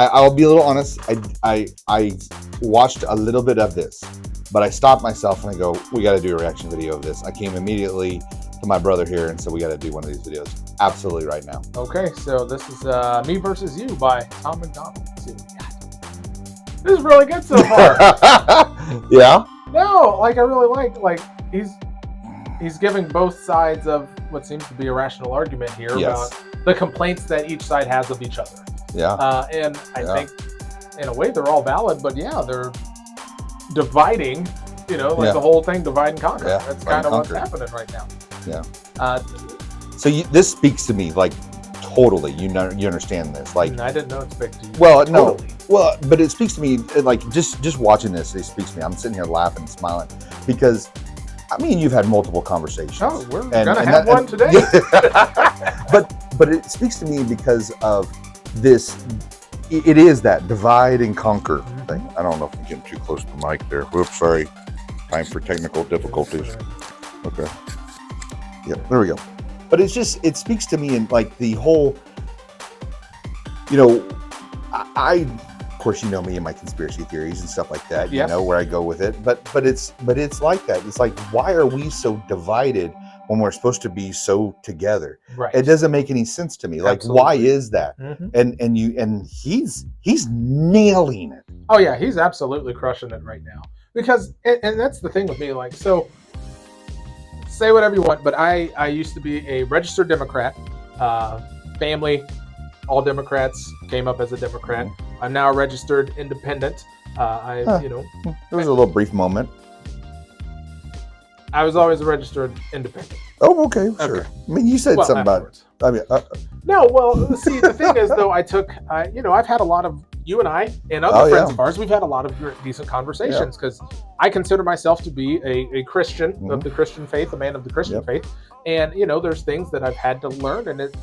I'll be a little honest. I watched a little bit of this, but I stopped myself and I go, we got to do a reaction video of this. I came immediately to my brother here, and so we got to do one of these videos absolutely right now. Okay, so this is Me Versus You by Tom MacDonald. Let's see what we got. This is really good so far. Yeah. No, like I really like he's giving both sides of what seems to be a rational argument here about the complaints that each side has of each other. Yeah. And I think in a way they're all valid, but yeah, they're dividing, you know, like the whole thing divide and conquer. Yeah, that's kind of what's happening right now. Yeah. So this speaks to me like totally. You understand this? Like I didn't know it spoke to you. Well, totally. No. Well, but it speaks to me like just watching this. It speaks to me. I'm sitting here laughing and smiling because I mean you've had multiple conversations. Oh, we're gonna have one today. but it speaks to me because of this. It is that divide and conquer thing. I don't know if I'm getting too close to the mic there. Whoops, sorry. Time for technical difficulties. Okay. Yeah, there we go. But it speaks to me in like the whole, you know, I of course you know me and my conspiracy theories and stuff like that. You know where I go with it. But it's like that. It's like, why are we so divided when we're supposed to be so together? Right. It doesn't make any sense to me. Like, Absolutely. why is that? And he's nailing it. Oh yeah, he's absolutely crushing it right now. Because and that's the thing with me, like, so say whatever you want, but I used to be a registered Democrat. Family, all Democrats, came up as a Democrat. I'm now a registered independent. You know, there was a little brief moment. I was always a registered independent. Oh, okay, sure. Okay. I mean, you said something afterwards. about. I mean, no. Well, see, the thing is, though, you know, I've had a lot of you and I and other friends of ours. We've had a lot of decent conversations because I consider myself to be a Christian of the Christian faith, a man of the Christian faith, and you know, there's things that I've had to learn, and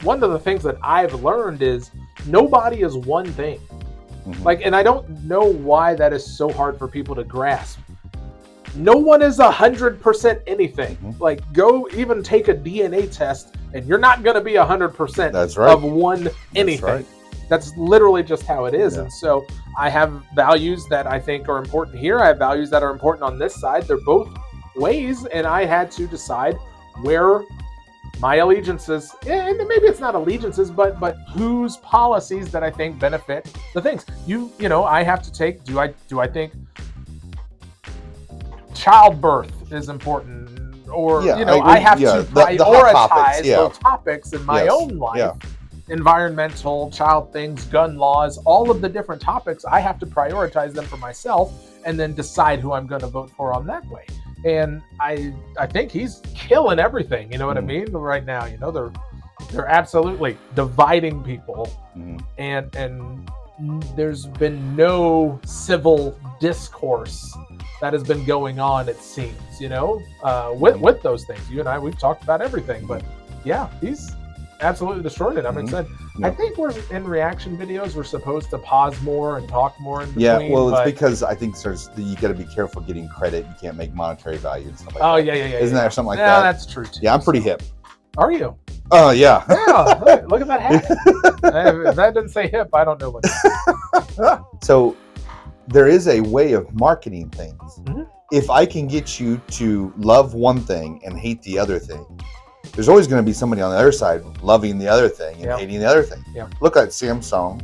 one of the things that I've learned is nobody is one thing. Like, and I don't know why that is so hard for people to grasp. No one is 100% anything. Like, go even take a DNA test, and you're not going to be 100% That's right. of one anything. That's right. That's literally just how it is. And so I have values that I think are important here. I have values that are important on this side. They're both ways, and I had to decide where my allegiances, and maybe it's not allegiances, but whose policies that I think benefit the things. You know, I have to take. Do I think childbirth is important, or you know, I have to prioritize those topics in my own life. Environmental, child things, gun laws, all of the different topics, I have to prioritize them for myself and then decide who I'm going to vote for on that way. And I think he's killing everything, you know what I mean, right now. You know, they're absolutely dividing people, and there's been no civil discourse that has been going on, it seems, you know, with those things. You and I, we've talked about everything, but yeah, he's absolutely destroyed it. I'm excited. I think we're in reaction videos. We're supposed to pause more and talk more in between. Yeah, well, it's because I think you got to be careful getting credit. You can't make monetary value and stuff like that. Oh, yeah. Isn't there something like that? Yeah, that's true too. Yeah, I'm pretty hip. Are you? Oh, yeah. Yeah, look at that hat. If that didn't say hip, I don't know what. So there is a way of marketing things. If I can get you to love one thing and hate the other thing, there's always going to be somebody on the other side loving the other thing and hating the other thing. Yeah. Look at Samsung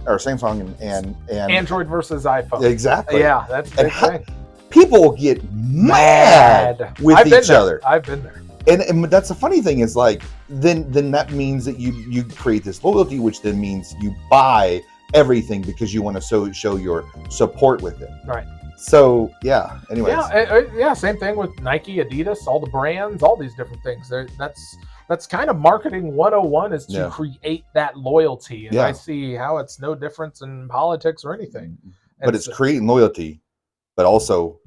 and Android versus iPhone. Exactly. Yeah, that's the thing. People get mad with each other. I've been there. And that's the funny thing is, like, then that means that you create this loyalty, which then means you buy everything because you want to show your support with it. Right. So yeah. Anyways. Yeah. Same thing with Nike, Adidas, all the brands, all these different things. That's kind of marketing 101 is to create that loyalty. And I see how it's no difference in politics or anything. But it's creating loyalty, but also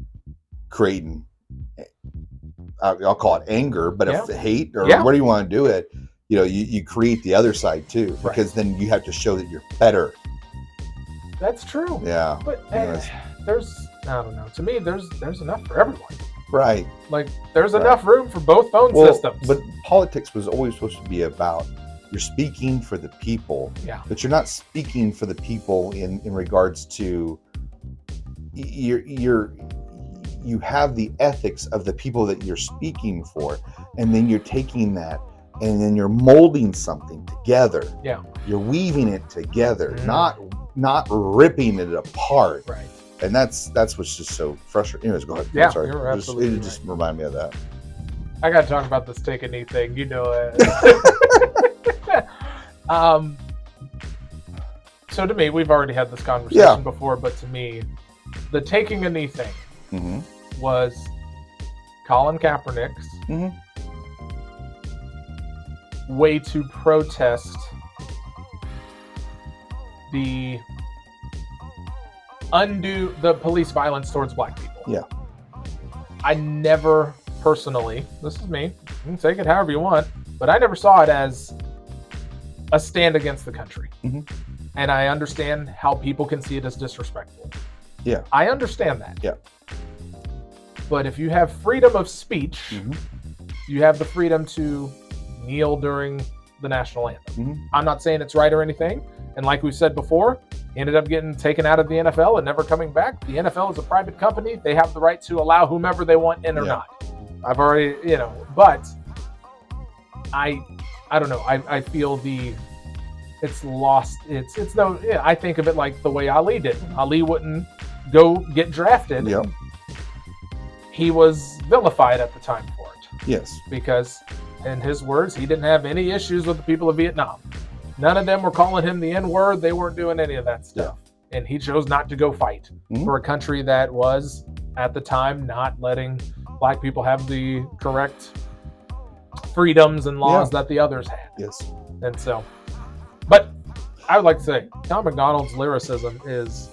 creating, I'll call it anger, but if hate or where do you want to do it, you know, you create the other side too, because then you have to show that you're better. That's true. Yeah. But there's, I don't know, to me, there's enough for everyone. Like, there's enough room for both phone systems. But politics was always supposed to be about You're speaking for the people, but you're not speaking for the people in regards to you have the ethics of the people that you're speaking for, and then you're taking that and then you're molding something together. You're weaving it together, not ripping it apart. Right. And that's what's just so frustrating. Anyways, go ahead. Yeah, I'm sorry. you're absolutely It just reminded me of that. I got to talk about this take a knee thing. You know it. So to me, we've already had this conversation before, but to me, the taking a knee thing was Colin Kaepernick's way to protest the police violence towards black people. I never personally, this is me, you can take it however you want, but I never saw it as a stand against the country. And I understand how people can see it as disrespectful. I understand that. But if you have freedom of speech, you have the freedom to kneel during the national anthem. I'm not saying it's right or anything. And like we said before, he ended up getting taken out of the NFL and never coming back. The NFL is a private company. They have the right to allow whomever they want in or not. I've already, but I don't know. I feel it's lost. It's no, I think of it like the way Ali did. Ali wouldn't go get drafted. He was vilified at the time for it. Because in his words, he didn't have any issues with the people of Vietnam. None of them were calling him the N-word. They weren't doing any of that stuff. And he chose not to go fight for a country that was, at the time, not letting black people have the correct freedoms and laws that the others had. And so, but I would like to say, Tom MacDonald's lyricism is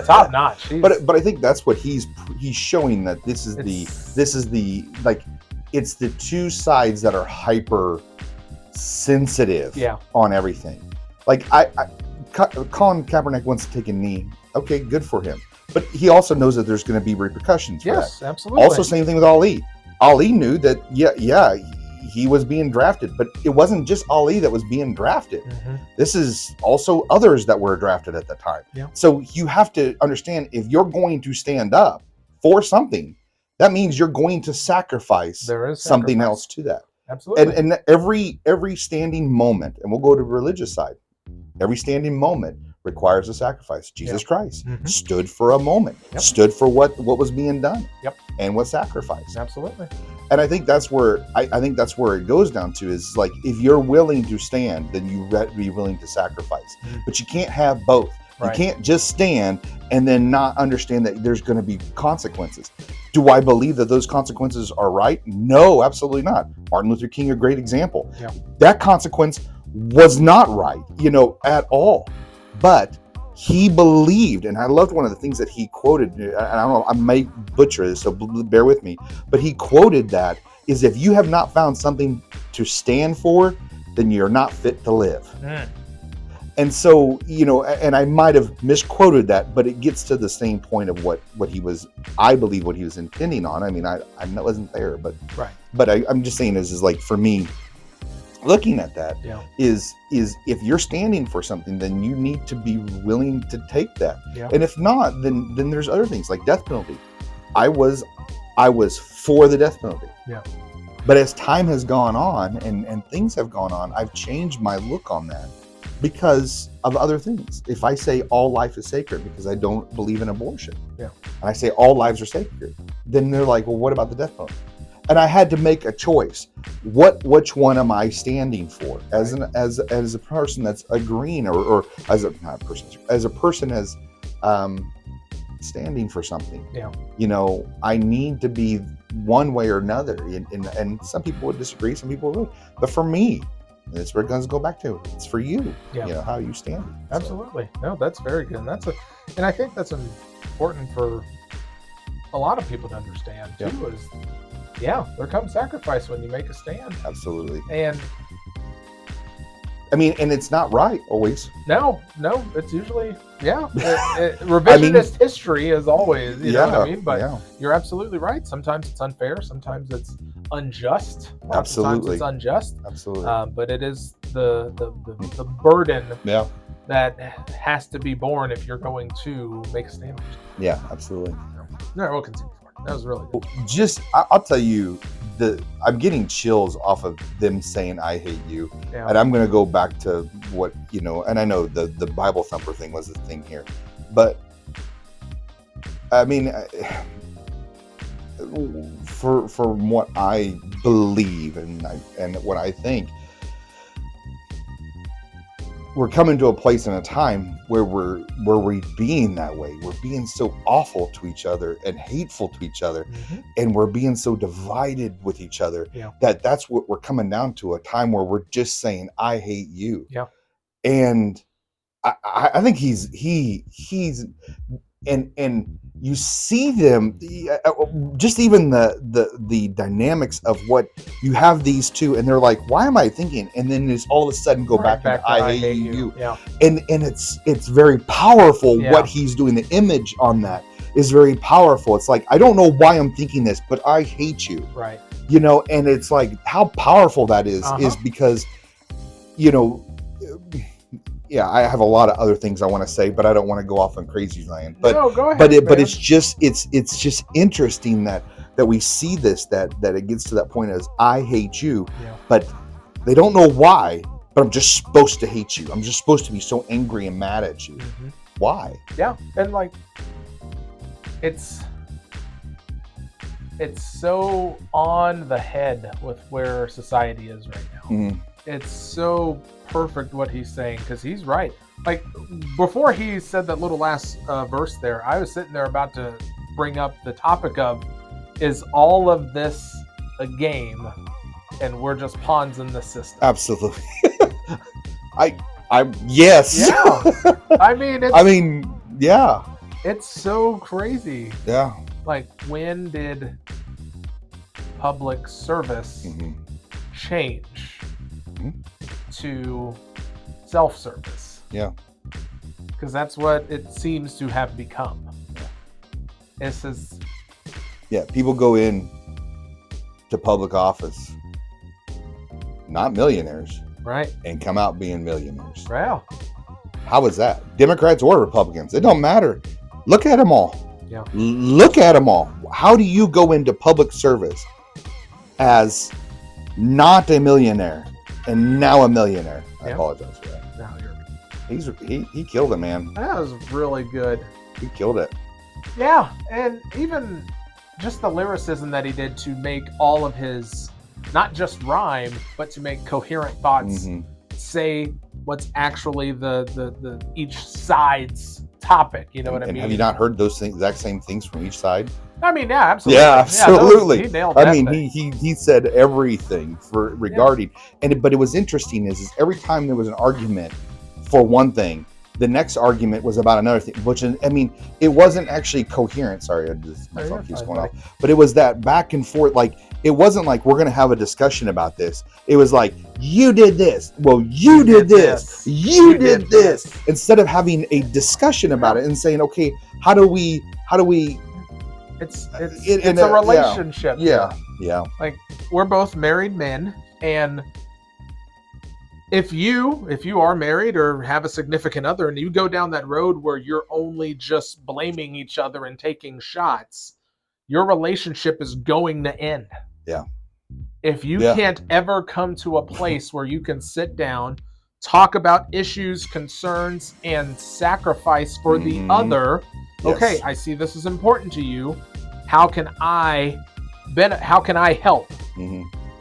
top notch. But I think that's what he's showing, that this is the like, it's the two sides that are hyper sensitive on everything. Like Colin Kaepernick wants to take a knee. Okay, good for him. But he also knows that there's going to be repercussions for that. Absolutely. Also, same thing with Ali. Ali knew that, he was being drafted, but it wasn't just Ali that was being drafted. This is also others that were drafted at the time. So you have to understand, if you're going to stand up for something, that means you're going to sacrifice something else to that. Absolutely. And every standing moment, and we'll go to the religious side, every standing moment requires a sacrifice. Jesus Christ stood for a moment, stood for what was being done, and was sacrificed. Absolutely. And I think that's where I think that's where it goes down to, is like, if you're willing to stand, then you be willing to sacrifice. But you can't have both. You can't just stand and then not understand that there's going to be consequences. Do I believe that those consequences are right? No, absolutely not. Martin Luther King, a great example. That consequence was not right, at all. But he believed, and I loved one of the things that he quoted, and I don't know, I may butcher this, so bear with me, but he quoted that, is if you have not found something to stand for, then you're not fit to live. And so, and I might have misquoted that, but it gets to the same point of what he was, I believe, what he was intending on. I mean, I wasn't there, but I'm just saying is like, for me, looking at that is if you're standing for something, then you need to be willing to take that. And if not, then there's other things like death penalty. I was for the death penalty. But as time has gone on and things have gone on, I've changed my look on that because of other things. If I say all life is sacred because I don't believe in abortion, and I say all lives are sacred, then they're like, well, what about the death penalty? And I had to make a choice. Which one am I standing for? As a person that's agreeing, or as a person as standing for something. I need to be one way or another. And some people would disagree, some people would. But for me, that's where it does go back to. It's for you. How you stand. Absolutely. No, that's very good. And I think that's important for a lot of people to understand too. Is there comes sacrifice when you make a stand. Absolutely. And I mean, and it's not right always. No, it's usually revisionist history is always, you know what I mean? But you're absolutely right. Sometimes it's unfair. Sometimes it's unjust. Absolutely. Sometimes it's unjust. Absolutely. But it is the burden yeah. that has to be borne if you're going to make a stand. Yeah, absolutely. No, we'll continue. That was really good. I'll tell you, I'm getting chills off of them saying "I hate you," and I'm going to go back to what and I know the Bible thumper thing was the thing here, but I mean, from what I believe and what I think, we're coming to a place in a time where we're being that way. We're being so awful to each other and hateful to each other, and we're being so divided with each other that's what we're coming down to, a time where we're just saying, "I hate you." Yeah. And I think he's and you see them, just even the dynamics of what you have these two, and they're like, "Why am I thinking?" And then it's all of a sudden go back to "I hate you." Yeah. And it's very powerful what he's doing. The image on that is very powerful. It's like, I don't know why I'm thinking this, but I hate you. Right. And it's like how powerful that is because I have a lot of other things I want to say, but I don't want to go off on crazy land. But no, go ahead, but it's just interesting that we see this, that it gets to that point as "I hate you," but they don't know why. But I'm just supposed to hate you. I'm just supposed to be so angry and mad at you. Why? Yeah, and like it's so on the head with where society is right now. It's so perfect what he's saying, because he's right. Like, before he said that little last verse there, I was sitting there about to bring up the topic of, is all of this a game and we're just pawns in the system? Absolutely. Yes. Yeah. I mean, yeah. It's so crazy. Yeah. Like, when did public service change to self-service? Yeah. Because that's what it seems to have become. This is... Yeah, people go in to public office, not millionaires, right, and come out being millionaires. Wow. How is that? Democrats or Republicans? It don't matter. Look at them all. Yeah. Look at them all. How do you go into public service as not a millionaire and now a millionaire? I apologize for that. No, he killed it, man. That was really good. He killed it. Yeah, and even just the lyricism that he did to make all of his, not just rhyme, but to make coherent thoughts say what's actually the each side's topic. You know what I mean? Have you not heard those exact same things from each side? I mean, yeah, absolutely. Yeah, absolutely. He nailed that. I mean, he said everything regarding, but it was interesting is every time there was an argument for one thing, the next argument was about another thing, which, I mean, it wasn't actually coherent. Sorry, my phone keeps going off. But it was that back and forth. Like, it wasn't like, we're going to have a discussion about this. It was like, you did this. Well, you did this. You did this. Instead of having a discussion about it and saying, okay, how do we? It's a relationship. Yeah. Like, we're both married men, and if you are married or have a significant other and you go down that road where you're only just blaming each other and taking shots, your relationship is going to end. Yeah. If you can't ever come to a place where you can sit down, talk about issues, concerns, and sacrifice for the other. Okay, I see this is important to you. How can I help?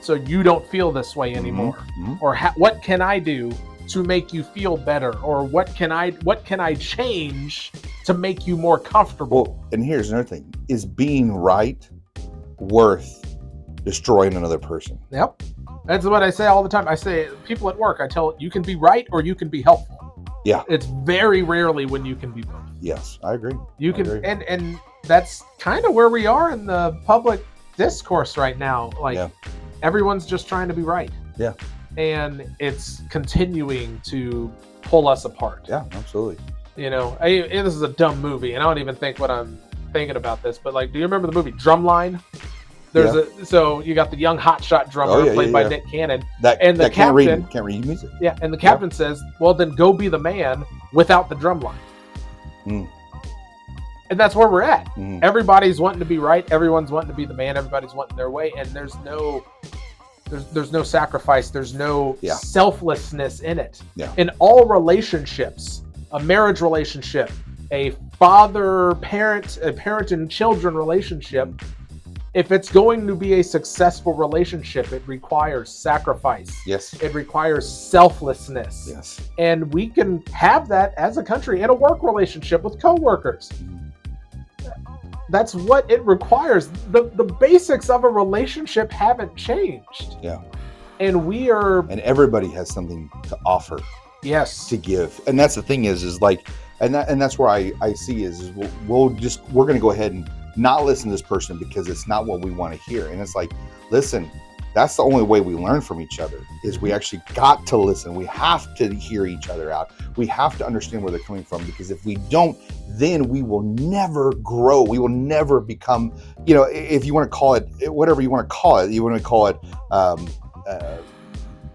So you don't feel this way anymore? Or what can I do to make you feel better? Or what can I change to make you more comfortable? Well, and here's another thing: is being right worth destroying another person? Yep, that's what I say all the time. I say, people at work, I tell, you can be right or you can be helpful. Yeah, it's very rarely when you can be both. Yes, I agree. You can, and that's kind of where we are in the public discourse right now. Like, everyone's just trying to be right. Yeah. And it's continuing to pull us apart. Yeah, absolutely. You know, this is a dumb movie, and I don't even think what I'm thinking about this, but like, do you remember the movie Drumline? So you got the young hotshot drummer played by Nick Cannon. That can't read music. Yeah, and the captain says, well, then go be the man without the drum line. Mm. And that's where we're at. Mm. Everybody's wanting to be right. Everyone's wanting to be the man. Everybody's wanting their way. And there's no sacrifice. There's no selflessness in it. Yeah. In all relationships, a marriage relationship, a parent and children relationship, if it's going to be a successful relationship, it requires sacrifice. Yes. It requires selflessness. Yes. And we can have that as a country in a work relationship with coworkers. That's what it requires. The basics of a relationship haven't changed. Yeah. And everybody has something to offer. Yes. To give. And that's the thing is like, and that's where I see is we're going to go ahead and not listen to this person because it's not what we want to hear. And it's like, listen, that's the only way we learn from each other is we actually got to listen. We have to hear each other out. We have to understand where they're coming from, because if we don't, then we will never grow. We will never become, if you want to call it, whatever you want to call it, you want to call it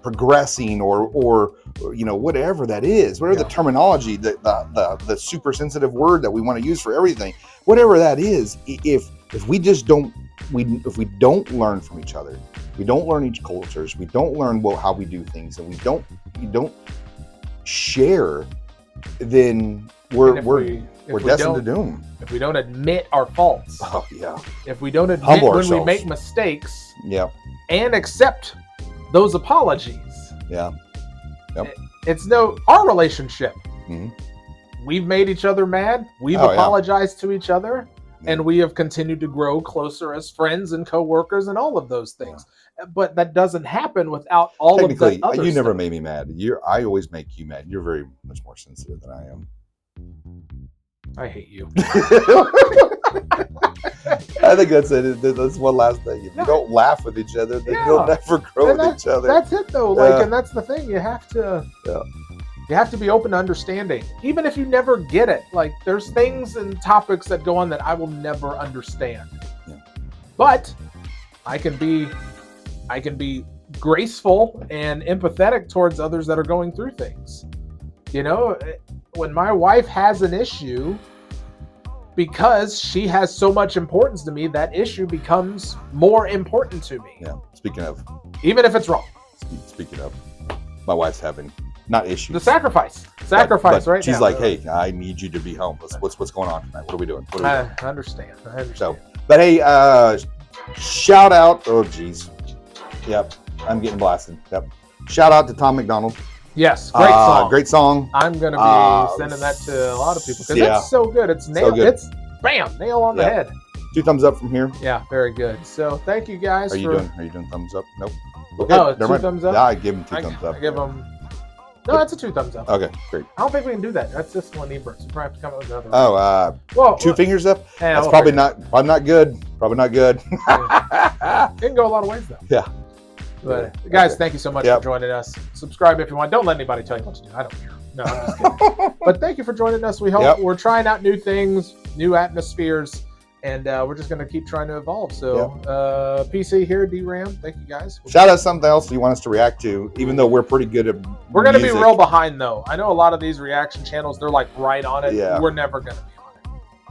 progressing or whatever that is, whatever the terminology, the super sensitive word that we want to use for everything, whatever that is, if we just don't, if we don't learn from each other, we don't learn each cultures, we don't learn how we do things, and we don't share, then we're destined to doom. If we don't admit our faults, if we don't admit when we make mistakes, and accept those apologies, it's our relationship. Mm-hmm. We've made each other mad. We've apologized to each other. And we have continued to grow closer as friends and coworkers and all of those things. But that doesn't happen without all of the other you stuff. never made me mad. I always make you mad. You're very much more sensitive than I am. I hate you. I think that's it. That's one last thing. If you don't laugh with each other, then you'll never grow with each other. That's it, though. And that's the thing. You have to. You have to be open to understanding, even if you never get it. Like, there's things and topics that go on that I will never understand. But I can be graceful and empathetic towards others that are going through things. When my wife has an issue, because she has so much importance to me, that issue becomes more important to me. Yeah. Speaking of, even if it's wrong. Speaking of, my wife's having not issues. The sacrifice, but right? She's now. Like, hey, I need you to be home. What's going on tonight? What are we doing? I understand. So, but hey, shout out. Oh, geez. Yep, I'm getting blasted. Yep. Shout out to Tom MacDonald. Yes, great song. Great song. I'm gonna be sending that to a lot of people because it's so good. It's nailed. It's bam, nail on the head. 2 thumbs up from here. Yeah, very good. So thank you guys. Are you doing thumbs up? Nope. Okay. Oh, 2 thumbs up. Yeah, I give them 2 thumbs up. I give them. No, that's a 2 thumbs up. Okay, great. I don't think we can do that. That's just one Ebert. So we probably have to come up with another. Oh, well, 2 fingers up. Yeah, that's probably not good. Probably not good. It can go a lot of ways though. Yeah. But guys, thank you so much for joining us. Subscribe if you want. Don't let anybody tell you what to do. I don't care. No, I'm just kidding. But thank you for joining us. We hope we're trying out new things, new atmospheres, and we're just going to keep trying to evolve. So PC here, DRAM. Thank you guys. Shout out something else you want us to react to, even though we're pretty good at We're going to be real behind, though. I know a lot of these reaction channels, they're like right on it. Yeah. We're never going to be on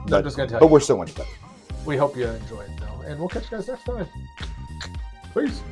it. I'm just going to tell you. But we're so much better. We hope you enjoy it, though. And we'll catch you guys next time. Peace.